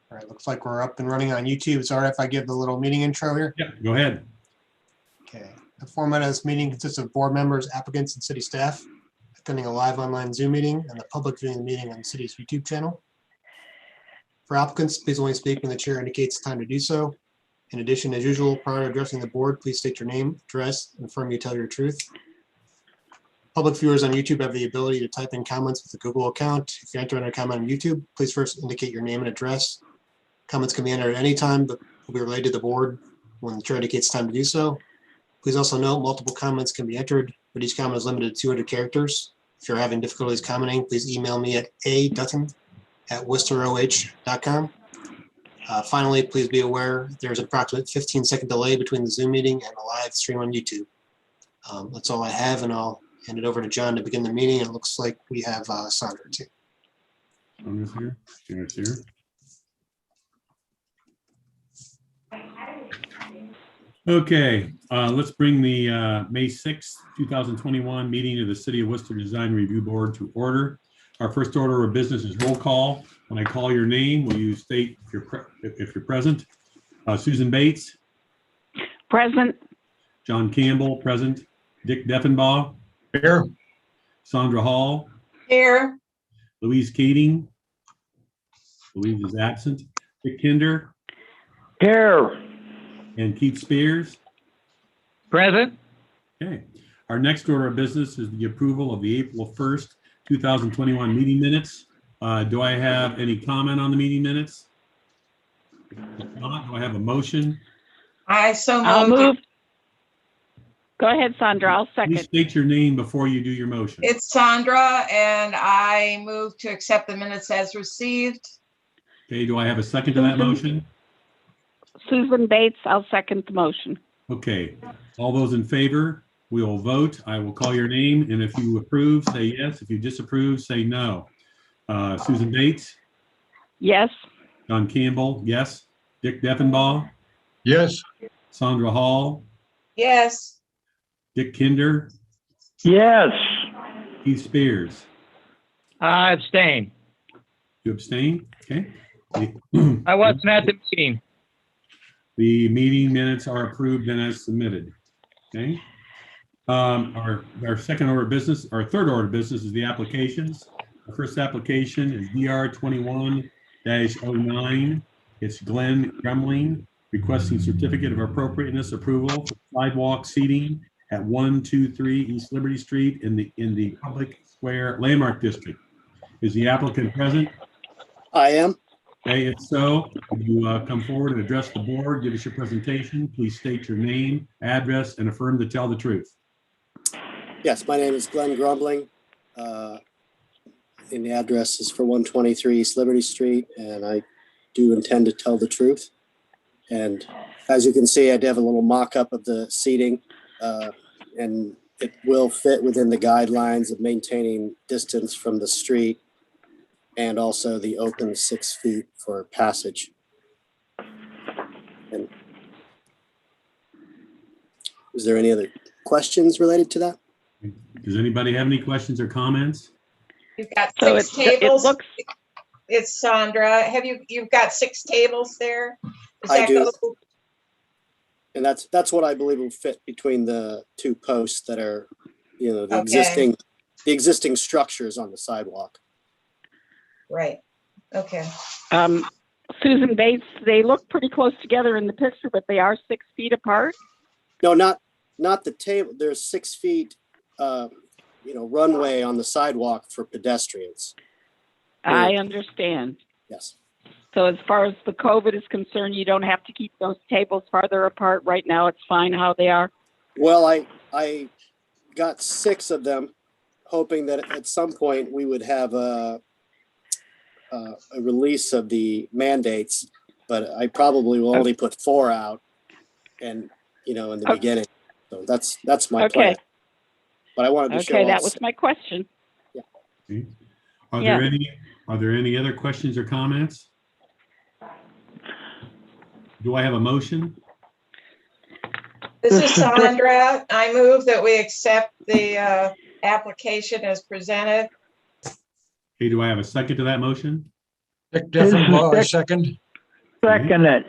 All right, looks like we're up and running on YouTube. It's all right if I give the little meeting intro here? Yeah, go ahead. Okay. The format of this meeting consists of board members, applicants, and city staff attending a live online Zoom meeting and the public viewing the meeting on the city's YouTube channel. For applicants, please only speak when the chair indicates time to do so. In addition, as usual, prior to addressing the board, please state your name, address, and affirm you tell your truth. Public viewers on YouTube have the ability to type in comments with a Google account. If you enter in a comment on YouTube, please first indicate your name and address. Comments can be entered at any time, but will be relayed to the board when the chair indicates time to do so. Please also note multiple comments can be entered, but each comment is limited to 200 characters. If you're having difficulties commenting, please email me at a.dutton@worcesteroh.com. Finally, please be aware there's an approximate 15-second delay between the Zoom meeting and the live stream on YouTube. That's all I have, and I'll hand it over to John to begin the meeting. It looks like we have Sandra too. Sandra's here. Sandra's here. Okay, let's bring the May 6th, 2021 meeting of the City of Worcester Design Review Board to order. Our first order of business is roll call. When I call your name, will you state if you're present? Susan Bates. Present. John Campbell, present. Dick Deffenbaugh. Here. Sandra Hall. Here. Louise Keating. Louise is absent. Dick Kinder. Here. And Keith Spears. Present. Okay. Our next order of business is the approval of the April 1st, 2021 meeting minutes. Do I have any comment on the meeting minutes? If not, do I have a motion? I'll move. Go ahead, Sandra. I'll Please second. state your name before you do your motion. It's Sandra, and I move to accept the minutes as received. Okay, do I have a second to that motion? Susan Bates, I'll second the motion. Okay, all those in favor, we will vote. I will call your name, and if you approve, say yes. If you disapprove, say no. Susan Bates, Yes. John Campbell, yes. Dick Deffenbaugh, Yes. Sandra Hall, Yes. Dick Kinder, Yes. Keith Spears. I abstain. You abstain? Okay. I wasn't at the meeting. The meeting minutes are approved and as submitted. Okay. Our second order of business, our third order of business is the applications. The first application is DR 21-09. It's Glenn Grumling requesting certificate of appropriateness approval for sidewalk seating at 123 East Liberty Street in the Public Square Landmark District. Is the applicant present? I am. Okay, if so, would you come forward and address the board, give us your presentation, please state your name, address, and affirm to tell the truth. Yes, my name is Glenn Grumbling. And the address is for 123 East Liberty Street, and I do intend to tell the truth. And as you can see, I do have a little mock-up of the seating, and it will fit within the guidelines of maintaining distance from the street and also the open 6 feet for passage. And is there any other questions related to that? Does anybody have any questions or comments? You've got So six tables. it looks, It's Sandra. You've got 6 tables there? Does I that do. go- And that's what I believe will fit between the 2 posts that are, the Okay. existing structures on the sidewalk. Right. Okay. Susan Bates, they look pretty close together in the picture, but they are 6 feet apart. No, not the table. There's 6 feet, runway on the sidewalk for pedestrians. I understand. Yes. So as far as the COVID is concerned, you don't have to keep those tables farther apart. Right now, it's fine how they are. Well, I got 6 of them, hoping that at some point we would have a release of the mandates, but I probably will only put 4 out, and in the beginning. So that's my plan. but I wanted to show Okay, that off. was my question. Okay. Are Yeah. there any other questions or comments? Do I have a motion? This is This is Dick. Sandra. I move that we accept the application as presented. Okay, do I have a second to that motion? Dick This is Diffenbaugh, I Dick. second. Second it.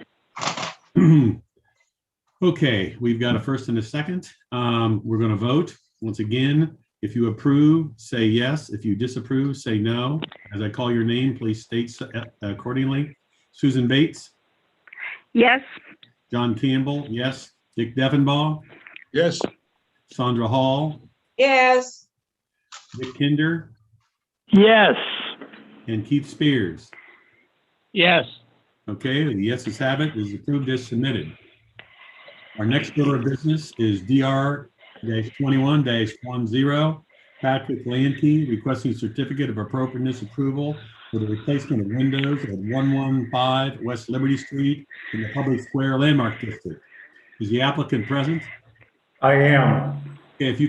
Okay, we've got a first and a second. We're going to vote. Once again, if you approve, say yes. If you disapprove, say no. As I call your name, please state accordingly. Susan Bates, Yes. John Campbell, yes. Dick Diffenbaugh, Yes. Sandra Hall, Yes, Dick Kinder, Yes. and Keith Spears. Yes. Okay, the yeses have it. Is approved as submitted. Our next order of business is DR-21-10. Patrick Lantey requesting certificate of appropriateness approval for the replacement of windows at 115 West Liberty Street in the Public Square Landmark District. Is the applicant present? I am. Okay, if you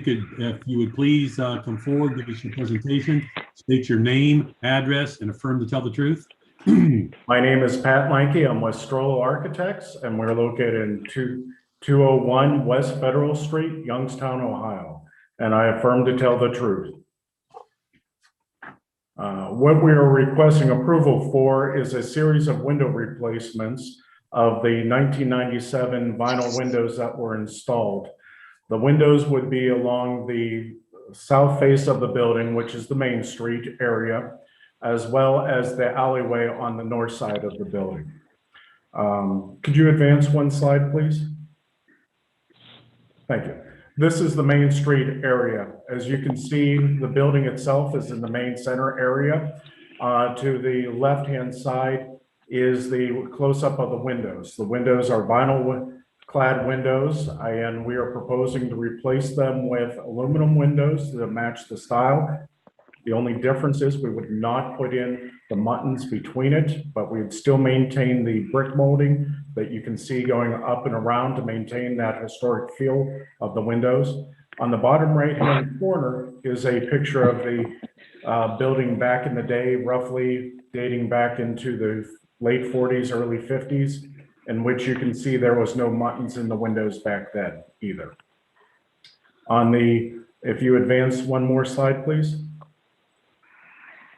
would please come forward, give us your presentation, state your name, address, and affirm to tell the truth. My name is Pat Lanke. I'm with Strollo Architects, and we're located in 201 West Federal Street, Youngstown, Ohio. And I affirm to tell the truth. What we are requesting approval for is a series of window replacements of the 1997 vinyl windows that were installed. The windows would be along the south face of the building, which is the Main Street area, as well as the alleyway on the north side of the building. Could you advance one slide, please? Thank you. This is the Main Street area. As you can see, the building itself is in the main center area. To the left-hand side is the close-up of the windows. The windows are vinyl clad windows, and we are proposing to replace them with aluminum windows that match the style. The only difference is we would not put in the muttons between it, but we'd still maintain the brick molding that you can see going up and around to maintain that historic feel of the windows. On the bottom right-hand corner is a picture of the building back in the day, roughly dating back into the late 40s, early 50s, in which you can see there was no muttons in the windows back then either. If you advance one more slide, please.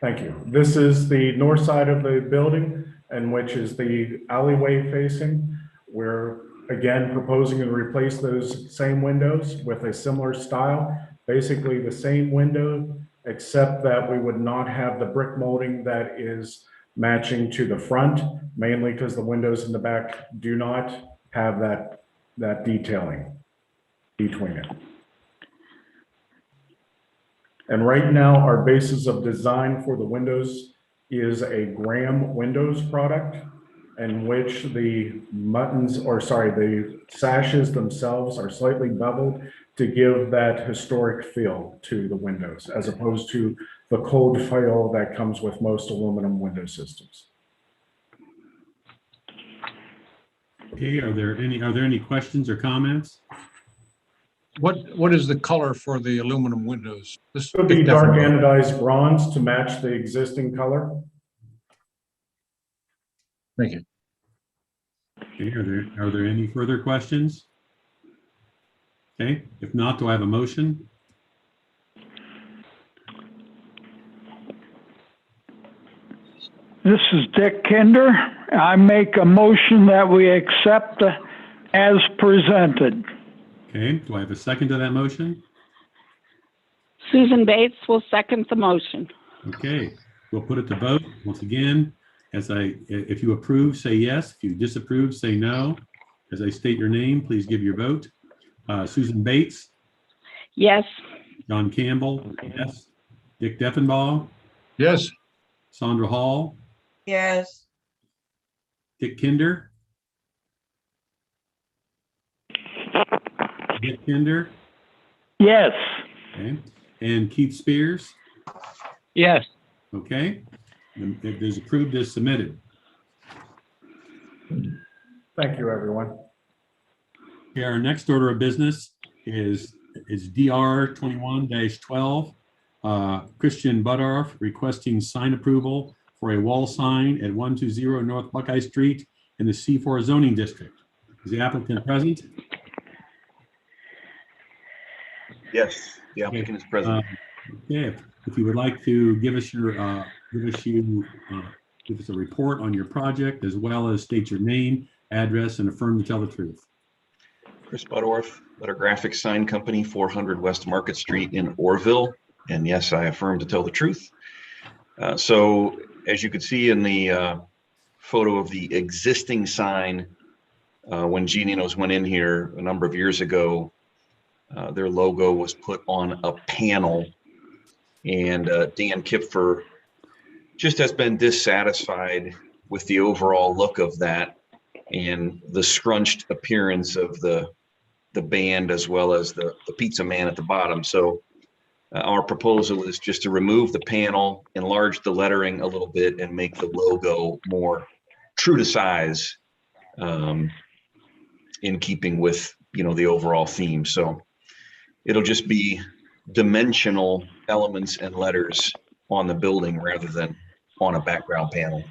Thank you. This is the north side of the building, and which is the alleyway facing. We're again proposing to replace those same windows with a similar style, basically the same window, except that we would not have the brick molding that is matching to the front, mainly because the windows in the back do not have that detailing between it. And right now, our basis of design for the windows is a Graham Windows product, in which the the sashes themselves are slightly beveled to give that historic feel to the windows, as opposed to the cold feel that comes with most aluminum window systems. Okay, are there any questions or comments? What is the color for the aluminum windows? This It would be Dick dark Diffenbaugh. anodized bronze to match the existing color. Thank you. Okay, are there any further questions? Okay, if not, do I have a motion? This is Dick Kinder. I make a motion that we accept as presented. Okay, do I have a second to that motion? Susan Bates will second the motion. Okay, we'll put it to vote. Once again, if you approve, say yes. If you disapprove, say no. As I state your name, please give your vote. Susan Bates, Yes. John Campbell, yes. Dick Diffenbaugh, Yes. Sandra Hall, yes, Dick Kinder. Dick Kinder, Yes. okay, and Keith Spears, Yes. okay. It is approved as submitted. Thank you, everyone. Okay, our next order of business is is DR 21-12. Christian Budorf requesting sign approval for a wall sign at 120 North Buckeye Street in the C4 zoning district. Is the applicant present? Yes, the applicant is present. Okay, if you would like to give us your, give us a report on your project, as well as state your name, address, and affirm to tell the truth. Chris Butterworth, Letter Graphics Sign Company, 400 West Market Street in Orville. And yes, I affirm to tell the truth. So as you can see in the photo of the existing sign, when Geninos went in here a number of years ago, their logo was put on a panel, and Dan Kipfer just has been dissatisfied with the overall look of that and the scrunched appearance of the band, as well as the pizza man at the bottom. So our proposal is just to remove the panel, enlarge the lettering a little bit, and make the logo more true to size, in keeping with, you know, the overall theme. So it'll just be dimensional elements and letters on the building rather than on a background panel.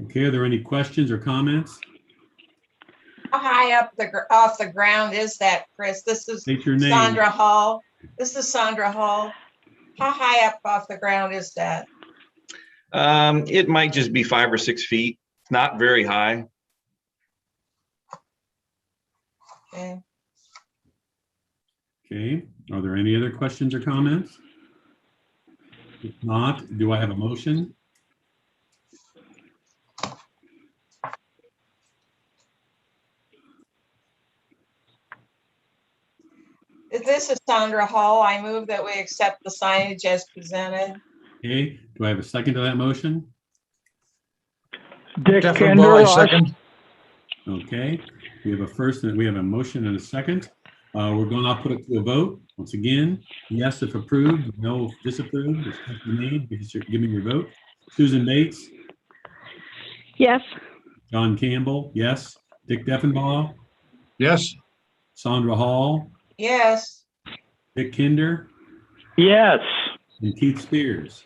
Okay, are there any questions or comments? How high up off the ground is that, Chris? This is State your name. Sandra Hall. This is Sandra Hall. How high up off the ground is that? It might just be 5 or 6 feet. It's not very high. Okay. Okay, are there any other questions or comments? If not, do I have a motion? This is Sandra Hall. I move that we accept the signage as presented. Okay, do I have a second to that motion? Dick Stefan Kinder, Boy, I second. Okay, we have a first and we have a motion and a second. We're going to put it to a vote. Once again, yes if approved, no if disapproved. Just type your name, give me your vote. Susan Bates, Yes. John Campbell, yes. Dick Deffenbaugh, Yes, Sandra Hall, Yes. Dick Kinder, yes. and Keith Spears.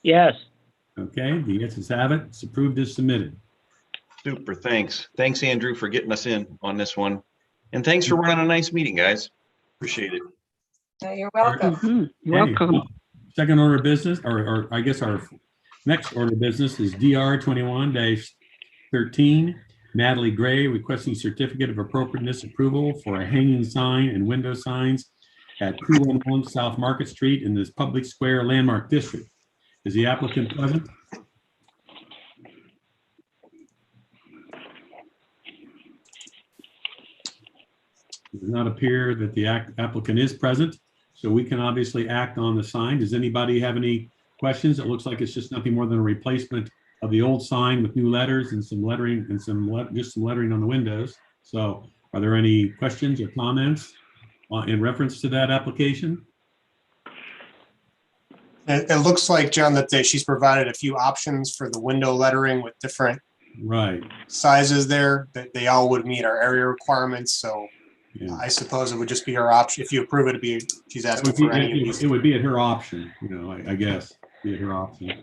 Yes. Okay, the yeses have it. It's approved as submitted. Super, thanks. Thanks, Andrew, for getting us in on this one. And thanks for running a nice meeting, guys. Appreciate it. You're welcome. Mhm. You're Okay, welcome. Second order of business, or I guess our next order of business is DR 21-13. Natalie Gray requesting certificate of appropriateness approval for a hanging sign and window signs at 211 South Market Street in this public square landmark district. Is the applicant present? It does not appear that the applicant is present, so we can obviously act on the sign. Does anybody have any questions? It looks like it's just nothing more than a replacement of the old sign with new letters and some lettering and just some lettering on the windows. So are there any questions or comments in reference to that application? It looks like, John, that she's provided a few options for the window lettering with different Right. sizes there, that they all would meet our area requirements. So Yeah. I suppose it would just be her option. If you approve it, it'd be, she's asking for any of these. It would be at her option, you know, I guess, be at her option.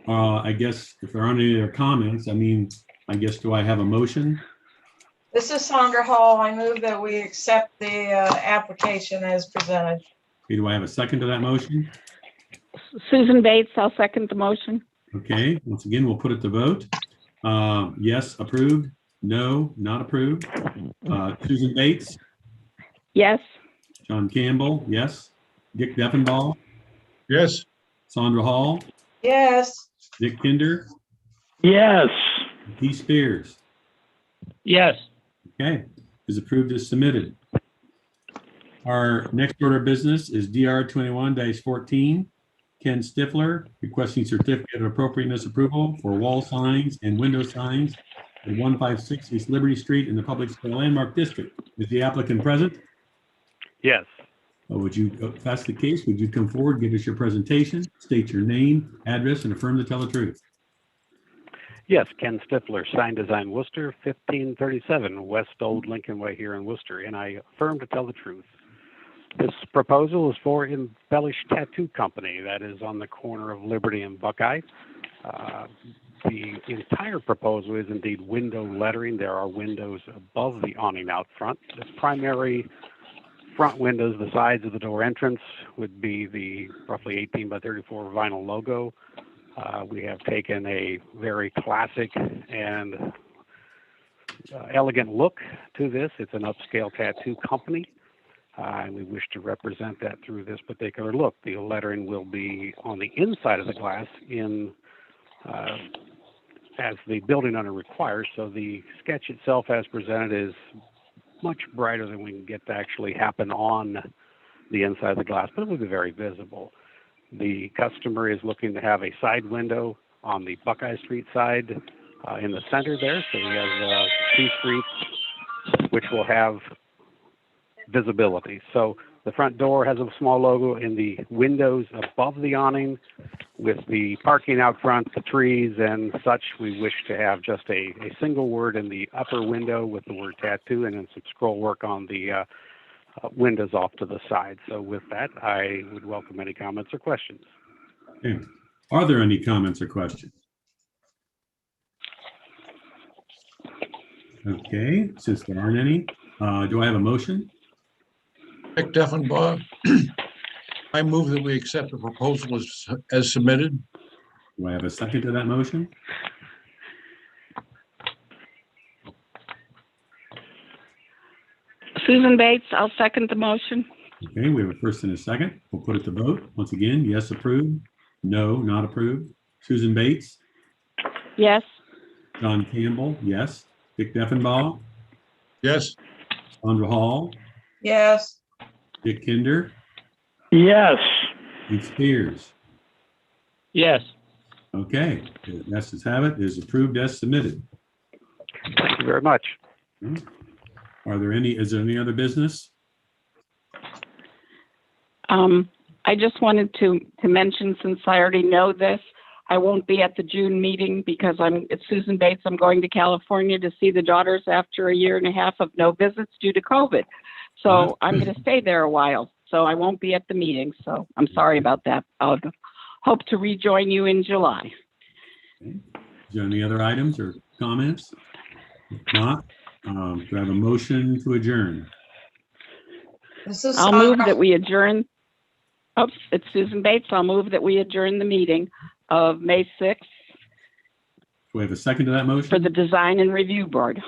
I guess if there aren't any other comments, I mean, I guess, do I have a motion? This is Sandra Hall. I move that we accept the application as presented. Okay, do I have a second to that motion? Susan Bates, I'll second the motion. Okay, once again, we'll put it to vote. Yes, approved. No, not approved. Susan Bates, Yes. John Campbell, yes. Dick Deffenbaugh, yes, Sandra Hall, Yes. Dick Kinder, Yes. Keith Spears. Yes. Okay, is approved as submitted. Our next order of business is DR 21-14. Ken Stifler requesting certificate of appropriateness approval for wall signs and window signs at 156 East Liberty Street in the Public Square Landmark District. Is the applicant present? Yes. Would you, if that's the case, would you come forward, give us your presentation, state your name, address, and affirm to tell the truth? Yes, Ken Stifler, Sign Design Worcester, 1537 West Old Lincoln Way here in Worcester, and I affirm to tell the truth. This proposal is for Embellish Tattoo Company that is on the corner of Liberty and Buckeye. The entire proposal is indeed window lettering. There are windows above the awning out front. The primary front windows, the sides of the door entrance, would be the roughly 18 by 34 vinyl logo. We have taken a very classic and elegant look to this. It's an upscale tattoo company, and we wish to represent that through this particular look. The lettering will be on the inside of the glass in as the building owner requires. So the sketch itself as presented is much brighter than we can get to actually happen on the inside of the glass, but it will be very visible. The customer is looking to have a side window on the Buckeye Street side in the center there. So we have 2 streets which will have visibility. So the front door has a small logo in the windows above the awning. With the parking out front, the trees and such, we wish to have just a single word in the upper window with the word tattoo, and then some scroll work on the windows off to the side. So with that, I would welcome any comments or questions. Okay. Are there any comments or questions? Okay, since there aren't any, do I have a motion? Dick Deffenbaugh, I move that we accept the proposal as submitted. Do I have a second to that motion? Susan Bates, I'll second the motion. Okay, we have a first and a second. We'll put it to vote. Once again, yes, approved. No, not approved. Susan Bates, Yes. John Campbell, yes. Dick Deffenbaugh, Yes. Sandra Hall, yes, Dick Kinder, Yes. Pete Spears. Yes. Okay, the yeses have it. It is approved as submitted. Thank you very much. Is there any other business? I just wanted to mention, since I already know this, I won't be at the June meeting because it's Susan Bates. I'm going to California to see the daughters after a year and a half of no visits due to COVID. So I'm going to stay there a while. So I won't be at the meeting. So I'm sorry about that. I'll hope to rejoin you in July. Okay. Is there any other items or comments? If not, do I have a motion to adjourn? this is I'll move Sandra. that we adjourn. Oops, it's Susan Bates. I'll move that we adjourn the meeting of May 6th Do I have a second to that motion? for the Design and Review Board.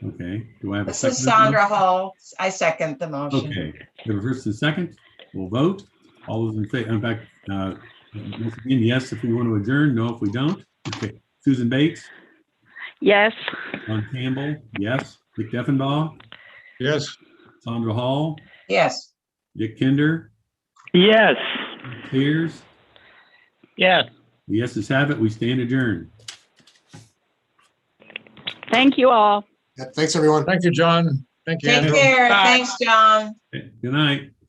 Okay. Do I have a This second? is to that Sandra motion? Hall. I second the motion. Okay. We have a first and second. We'll vote. All those in favor, in fact, once again, yes, if we want to adjourn, no, if we don't. Okay. Susan Bates, Yes. John Campbell, yes. Dick Deffenbaugh, Yes. Sandra Hall, Yes. Dick Kinder, Yes. Spears. Yes. The yeses have it. We stand adjourned. Thank you all. Yeah, thanks, everyone. Thank you, John. Thank you, Take Andrew. care. Bye. Thanks, John. Okay. Good night.